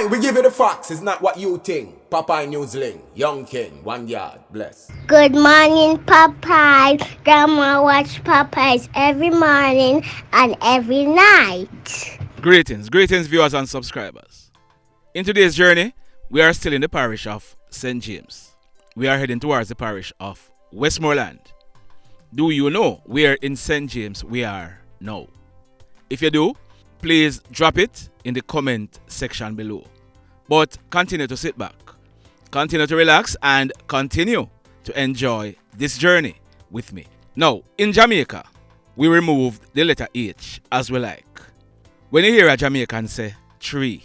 Aye, we give you the facts. It's not what you think. Popeye Newsling, Young King, 1 yard, bless. Good morning, Popeye. Grandma watch Popeyes every morning and every night. Greetings, viewers and subscribers. In today's journey, we are still in the parish of St. James. We are heading towards the parish of Westmoreland. Do you know where in St. James we are now? If you do, please drop it in the comment section below. But continue to sit back, continue to relax, and continue to enjoy this journey with me. Now, in Jamaica, we removed the letter H as we like. When you hear a Jamaican say tree,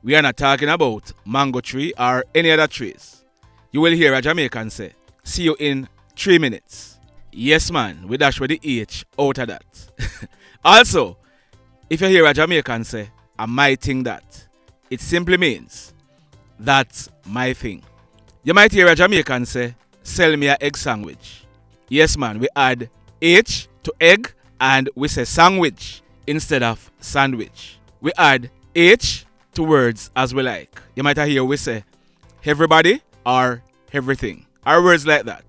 we are not talking about mango tree or any other trees. You will hear a Jamaican say, see you in 3 minutes. Yes man, we dash with the H out of that. Also, if you hear a Jamaican say, I might think that, it simply means, that's my thing. You might hear a Jamaican say, sell me an egg sandwich. Yes man, we add H to egg and we say sandwich instead of sandwich. We add H to words as we like. You might hear we say everybody or everything, or words like that.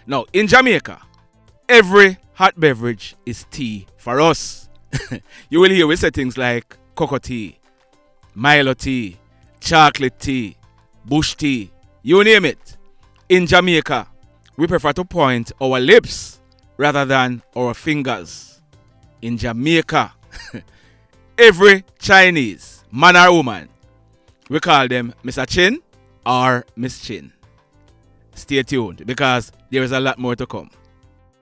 Now, in Jamaica, every hot beverage is tea for us. You will hear we say things like cocoa tea, Milo tea, chocolate tea, bush tea, you name it. In Jamaica, we prefer to point our lips rather than our fingers. In Jamaica, every Chinese, man or woman, we call them Mr. Chin or Miss Chin. Stay tuned because there is a lot more to come.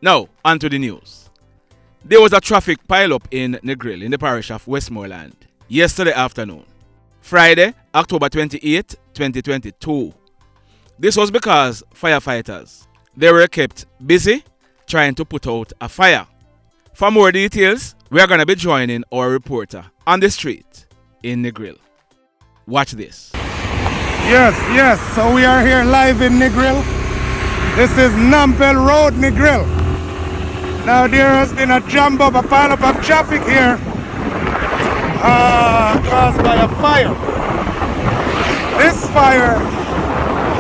Now, on to the news. There was a traffic pile-up in Negril in the parish of Westmoreland yesterday afternoon, Friday, October 28, 2022. This was because firefighters, they were kept busy trying to put out a fire. For more details, we are going to be joining our reporter on the street in Negril. Watch this. Yes, so we are here live in Negril. This is Nampel Road, Negril. Now there has been a jump up, a pile up of traffic here caused by a fire. This fire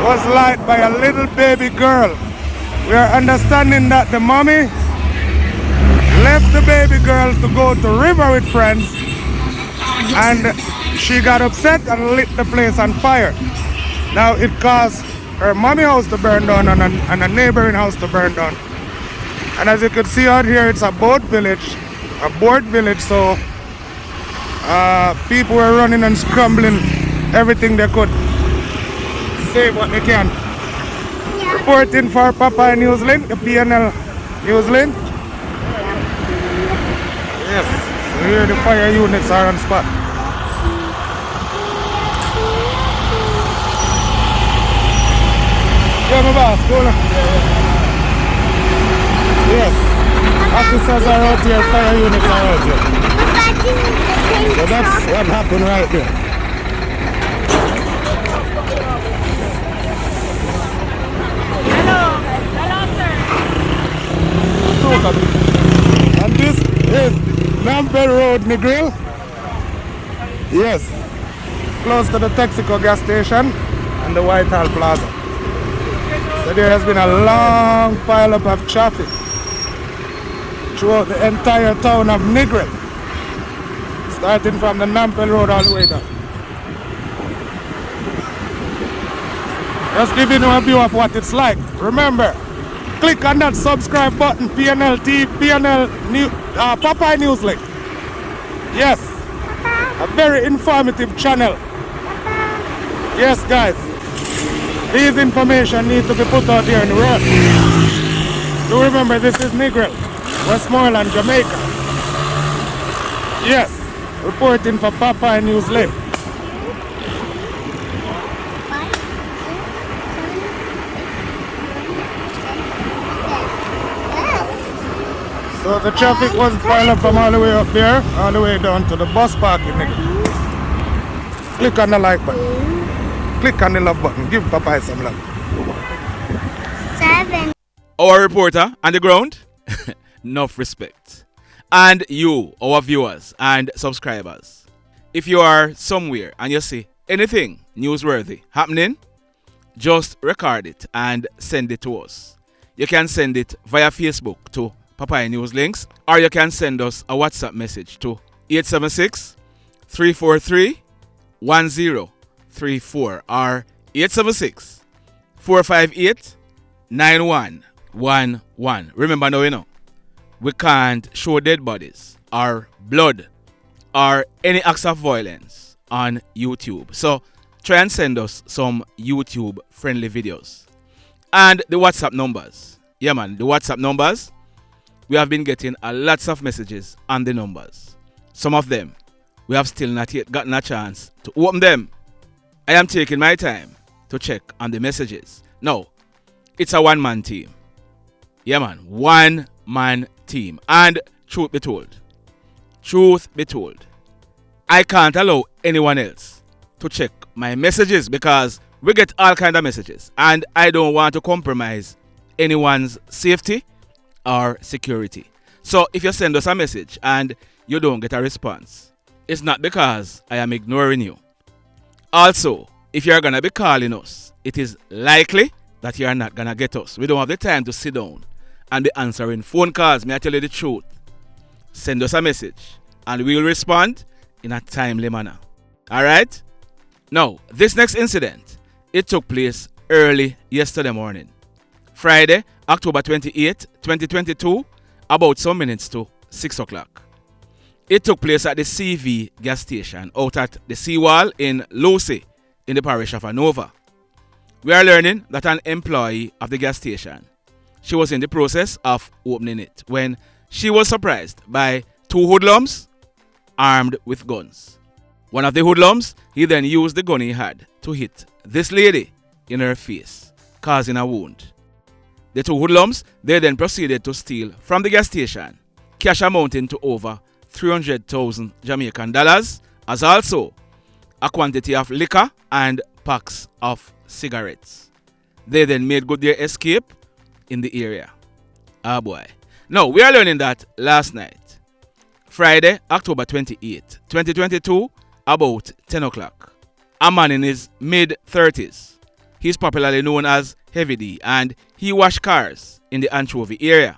was lighted by a little baby girl. We are understanding that the mommy left the baby girl to go to river with friends and she got upset and lit the place on fire. Now it caused her mommy house to burn down and a neighboring house to burn down. And as you can see out here, it's a boat village, so people were running and scrambling everything they could, save what they can. Reporting for Popeye Newsling, the PNL Newsling. Yes, so here the fire units are on spot. Yeah, my boss, go on. Yes, officers are out here, fire units are out here. So that's what happened right there. Hello, sir. And this is Nampel Road, Negril. Yes, close to the Texaco gas station and the Whitehall Plaza. So there has been a long pile up of traffic throughout the entire town of Negril, starting from the Nampel Road all the way down. Just giving you a view of what it's like. Remember, click on that subscribe button, Popeye Newsling. Yes, a very informative channel. Yes guys, these information need to be put out here in the world. Do remember, this is Negril, Westmoreland, Jamaica. Yes, reporting for Popeye Newsling. So the traffic was piled up from all the way up there, all the way down to the bus parking. Click on the like button. Click on the love button. Give Popeye some love. 7. Our reporter on the ground, enough respect. And you, our viewers and subscribers, if you are somewhere and you see anything newsworthy happening, just record it and send it to us. You can send it via Facebook to Papaya News Links, or you can send us a WhatsApp message to 876-343-1034 or 876-458-9111. Remember now, we can't show dead bodies or blood or any acts of violence on YouTube. So try and send us some YouTube friendly videos. And the WhatsApp numbers. Yeah man, the WhatsApp numbers. We have been getting a lots of messages on the numbers. Some of them, we have still not yet gotten a chance to open them. I am taking my time to check on the messages. No, it's a one-man team. Yeah man, one-man team. And truth be told, I can't allow anyone else to check my messages because we get all kind of messages and I don't want to compromise anyone's safety or security. So if you send us a message and you don't get a response, it's not because I am ignoring you. Also, if you're gonna be calling us, it is likely that you're not gonna get us. We don't have the time to sit down and be answering phone calls. May I tell you the truth? Send us a message and we will respond in a timely manner. Alright? Now, this next incident, it took place early yesterday morning. Friday, October 28, 2022, about some minutes to 6 o'clock. It took place at the CV gas station out at the seawall in Lucy in the parish of Hanover. We are learning that an employee of the gas station, she was in the process of opening it when she was surprised by two hoodlums armed with guns. One of the hoodlums, he then used the gun he had to hit this lady in her face, causing a wound. The two hoodlums, they then proceeded to steal from the gas station cash amounting to over 300,000 Jamaican dollars, as also a quantity of liquor and packs of cigarettes. They then made good their escape in the area. Ah boy. Now, we are learning that last night, Friday, October 28, 2022, about 10 o'clock, a man in his mid-30s, he's popularly known as Heavy D, and he washed cars in the Anchovy area.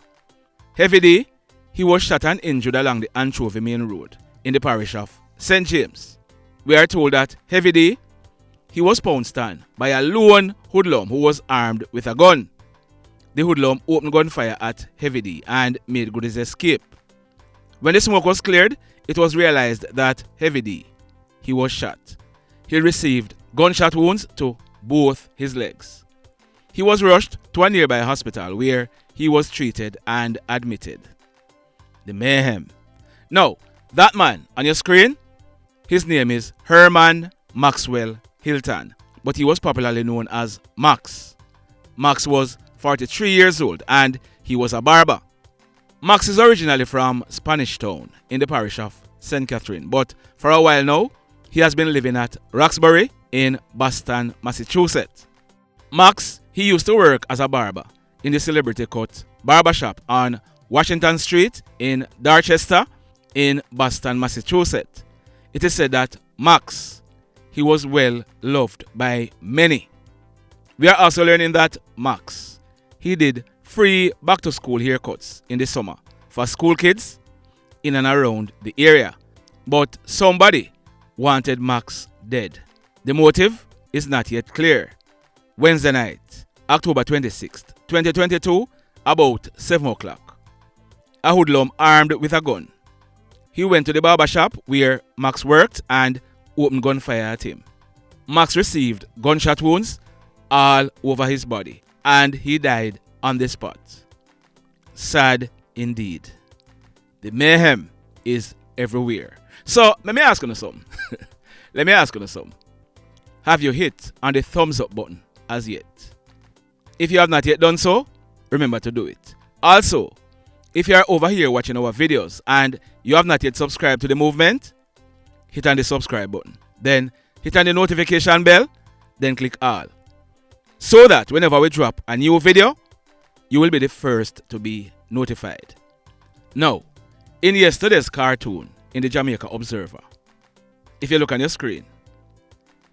Heavy D, he was shot and injured along the Anchovy main road in the parish of St. James. We are told that Heavy D, he was pounced on by a lone hoodlum who was armed with a gun. The hoodlum opened gunfire at Heavy D and made good his escape. When the smoke was cleared, it was realized that Heavy D, he was shot. He received gunshot wounds to both his legs. He was rushed to a nearby hospital where he was treated and admitted. The mayhem. Now, that man on your screen, his name is Herman Maxwell Hylton, but he was popularly known as Max. Max was 43 years old and he was a barber. Max is originally from Spanish Town in the parish of St. Catherine, but for a while now, he has been living at Roxbury in Boston, Massachusetts. Max, he used to work as a barber in the celebrity cut Barbershop on Washington Street in Dorchester in Boston, Massachusetts. It is said that Max, he was well loved by many. We are also learning that Max, he did free back-to-school haircuts in the summer for school kids in and around the area. But somebody wanted Max dead. The motive is not yet clear. Wednesday night, October 26th, 2022, about 7 o'clock, a hoodlum armed with a gun. He went to the barbershop where Max worked and opened gunfire at him. Max received gunshot wounds all over his body and he died on the spot. Sad indeed. The mayhem is everywhere. So, let me ask you something. Have you hit on the thumbs up button as yet? If you have not yet done so, remember to do it. Also, if you are over here watching our videos and you have not yet subscribed to the movement, hit on the subscribe button. Then hit on the notification bell, then click all. So that whenever we drop a new video, you will be the first to be notified. Now, in yesterday's cartoon in the Jamaica Observer, if you look on your screen,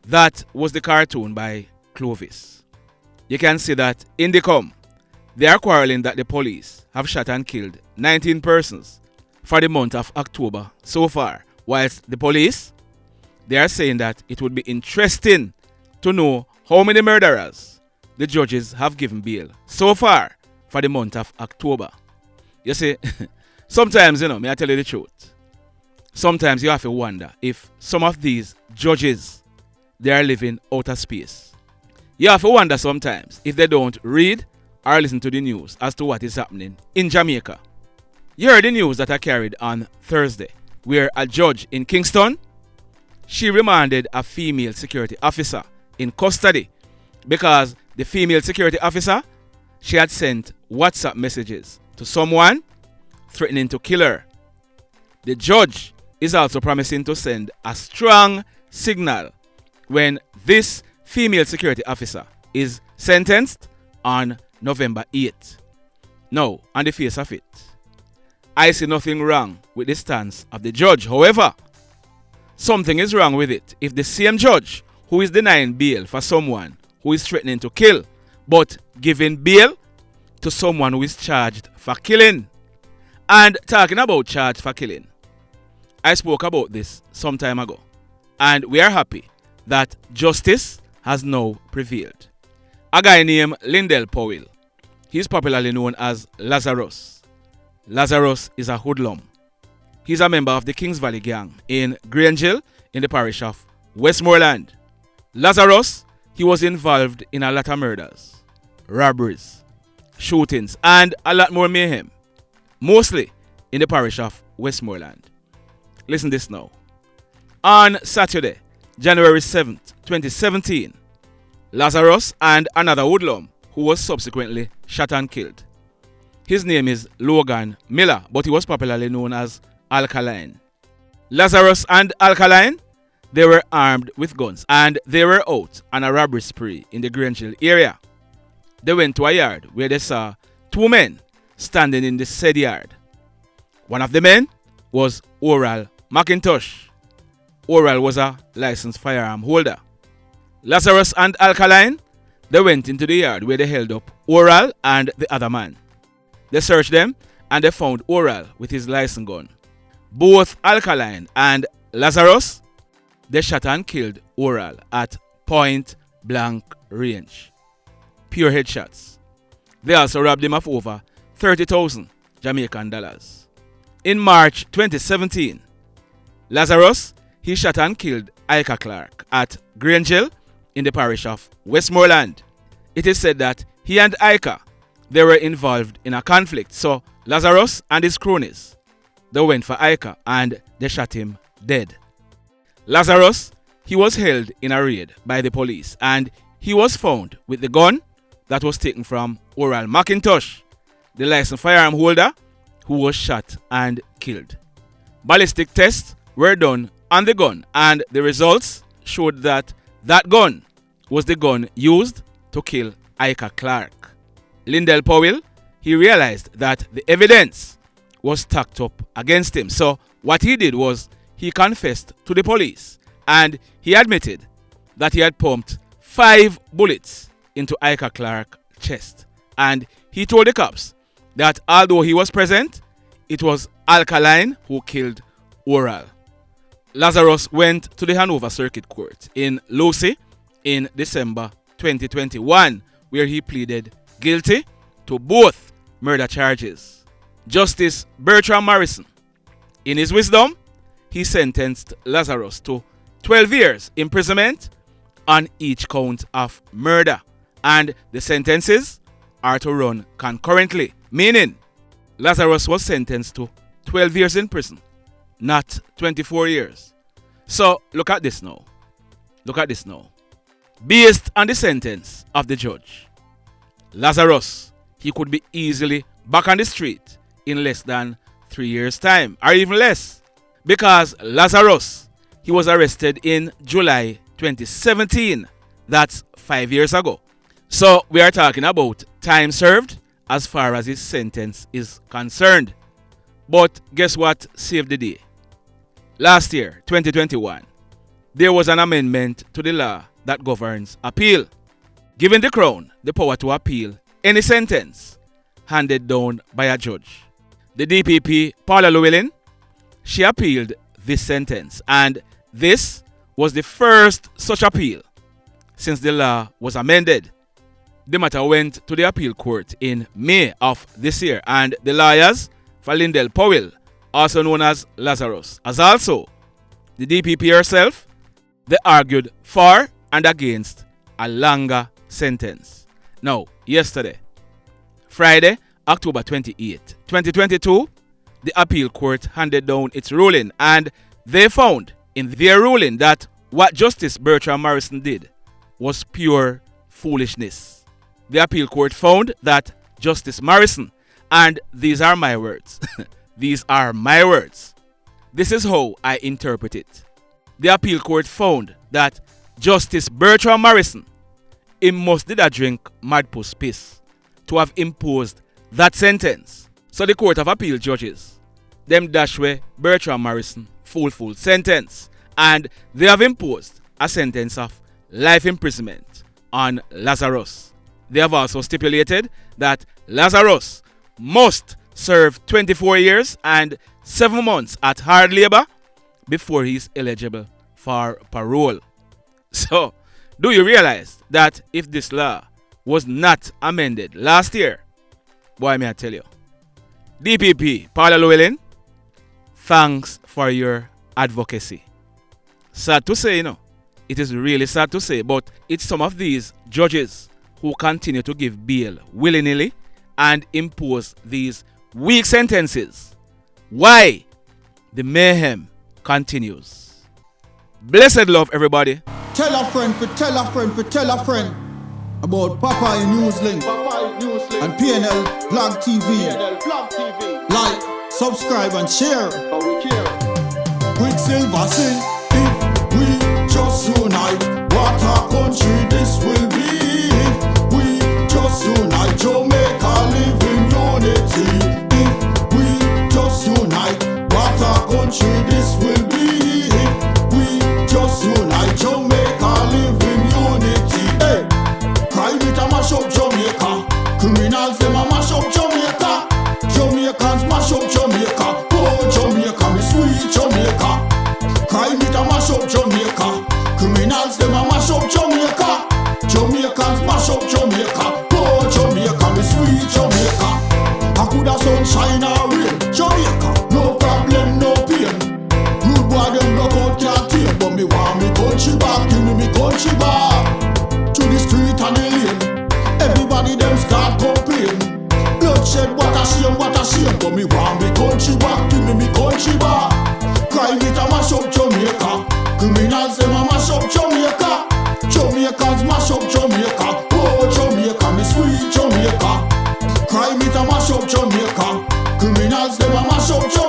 That was the cartoon by Clovis. You can see that in the come, they are quarreling that the police have shot and killed 19 persons for the month of October so far, whilst the police, they are saying that it would be interesting to know how many murderers the judges have given bail so far for the month of October. You see, sometimes, may I tell you the truth, sometimes you have to wonder if some of these judges, they are living outer space. You have to wonder sometimes if they don't read or listen to the news as to what is happening in Jamaica. You heard the news that I carried on Thursday, where a judge in Kingston, she remanded a female security officer in custody because the female security officer, she had sent WhatsApp messages to someone threatening to kill her. The judge is also promising to send a strong signal when this female security officer is sentenced on November 8th. Now, on the face of it, I see nothing wrong with the stance of the judge. However, something is wrong with it if the same judge who is denying bail for someone who is threatening to kill, but giving bail to someone who is charged for killing. And talking about charged for killing, I spoke about this some time ago, and we are happy that justice has now prevailed. A guy named Lindel Powell, he's popularly known as Lazarus. Lazarus is a hoodlum. He's a member of the Kings Valley gang in Grangeville in the parish of Westmoreland. Lazarus, he was involved in a lot of murders, robberies, shootings, and a lot more mayhem, mostly in the parish of Westmoreland. Listen this now. On Saturday, January 7th, 2017, Lazarus and another hoodlum who was subsequently shot and killed. His name is Logan Miller, but he was popularly known as Alkaline. Lazarus and Alkaline, they were armed with guns and they were out on a robbery spree in the Grangeville area. They went to a yard where they saw two men standing in the said yard. One of the men was Oral McIntosh. Oral was a licensed firearm holder. Lazarus and Alkaline, they went into the yard where they held up Oral and the other man. They searched them and they found Oral with his license gun. Both Alkaline and Lazarus, they shot and killed Oral at point blank range. Pure headshots. They also robbed him of over 30,000 Jamaican dollars. In March 2017, Lazarus, he shot and killed Ika Clark at Grangeville in the parish of Westmoreland. It is said that he and Ika, they were involved in a conflict. So Lazarus and his cronies, they went for Ika and they shot him dead. Lazarus, he was held in a raid by the police and he was found with the gun that was taken from Oral McIntosh, the licensed firearm holder who was shot and killed. Ballistic tests were done on the gun and the results showed that that gun was the gun used to kill Ika Clark. Lindel Powell, he realized that the evidence was stacked up against him. So what he did was he confessed to the police and he admitted that he had pumped 5 bullets into Ika Clark's chest. And he told the cops that although he was present, it was Alkaline who killed Oral. Lazarus went to the Hanover Circuit Court in Lucy in December 2021, where he pleaded guilty to both murder charges. Justice Bertram Morrison, in his wisdom, he sentenced Lazarus to 12 years imprisonment on each count of murder, and the sentences are to run concurrently, meaning Lazarus was sentenced to 12 years in prison, not 24 years. So look at this now. Look at this now. Based on the sentence of the judge, Lazarus, he could be easily back on the street in less than 3 years' time, or even less. Because Lazarus, he was arrested in July 2017. That's 5 years ago. So we are talking about time served as far as his sentence is concerned. But guess what saved the day? Last year, 2021, there was an amendment to the law that governs appeal, giving the Crown the power to appeal any sentence handed down by a judge. The DPP, Paula Llewellyn, she appealed this sentence, and this was the first such appeal since the law was amended. The matter went to the appeal court in May of this year, and the lawyers for Lindel Powell, also known as Lazarus, as also the DPP herself, they argued for and against a longer sentence. Now, yesterday, Friday, October 28, 2022, the appeal court handed down its ruling, and they found in their ruling that what Justice Bertram Morrison did was pure foolishness. The appeal court found that Justice Morrison, and these are my words, these are my words, this is how I interpret it. The appeal court found that Justice Bertram Morrison, he must did a drink mad puss piss to have imposed that sentence. So the Court of Appeal judges, them dash way Bertram Morrison full sentence, and they have imposed a sentence of life imprisonment on Lazarus. They have also stipulated that Lazarus must serve 24 years and 7 months at hard labor before he is eligible for parole. So, do you realize that if this law was not amended last year, boy, may I tell you, DPP, Paula Llewellyn, thanks for your advocacy. Sad to say, it is really sad to say, but it's some of these judges who continue to give bail willy-nilly and impose these weak sentences. Why? The mayhem continues. Blessed love, everybody. Tell a friend for tell a friend for tell a friend about Papa in Newslink and PNL Blog TV. Like, subscribe and share. Quicksilver sing, if we just unite, what a country this will be. If we just unite, Jamaica live in unity. If we just unite, what a country this will be. If we just unite, Jamaica live in unity. Hey, crime it a mash up Jamaica. Criminals them a mash up Jamaica. Jamaicans mash up Jamaica. Oh Jamaica, me sweet Jamaica. Crime it a mash up Jamaica. Criminals them a mash up Jamaica. Jamaicans mash up Jamaica. Oh Jamaica, me sweet Jamaica. I coulda sunshine or rain. Jamaica, no problem, no pain. Good boy them no out can't take, but me want me country back. Give me country back. To the street and the lane, everybody them start complain. Bloodshed, what a shame, but me want me country back. Give me country back. Crime it a mash up Jamaica. Criminals them a mash up Jamaica. Jamaicans mash up Jamaica. Oh Jamaica, me sweet Jamaica. Crime it a mash up Jamaica. Criminals them a mash up Jamaica.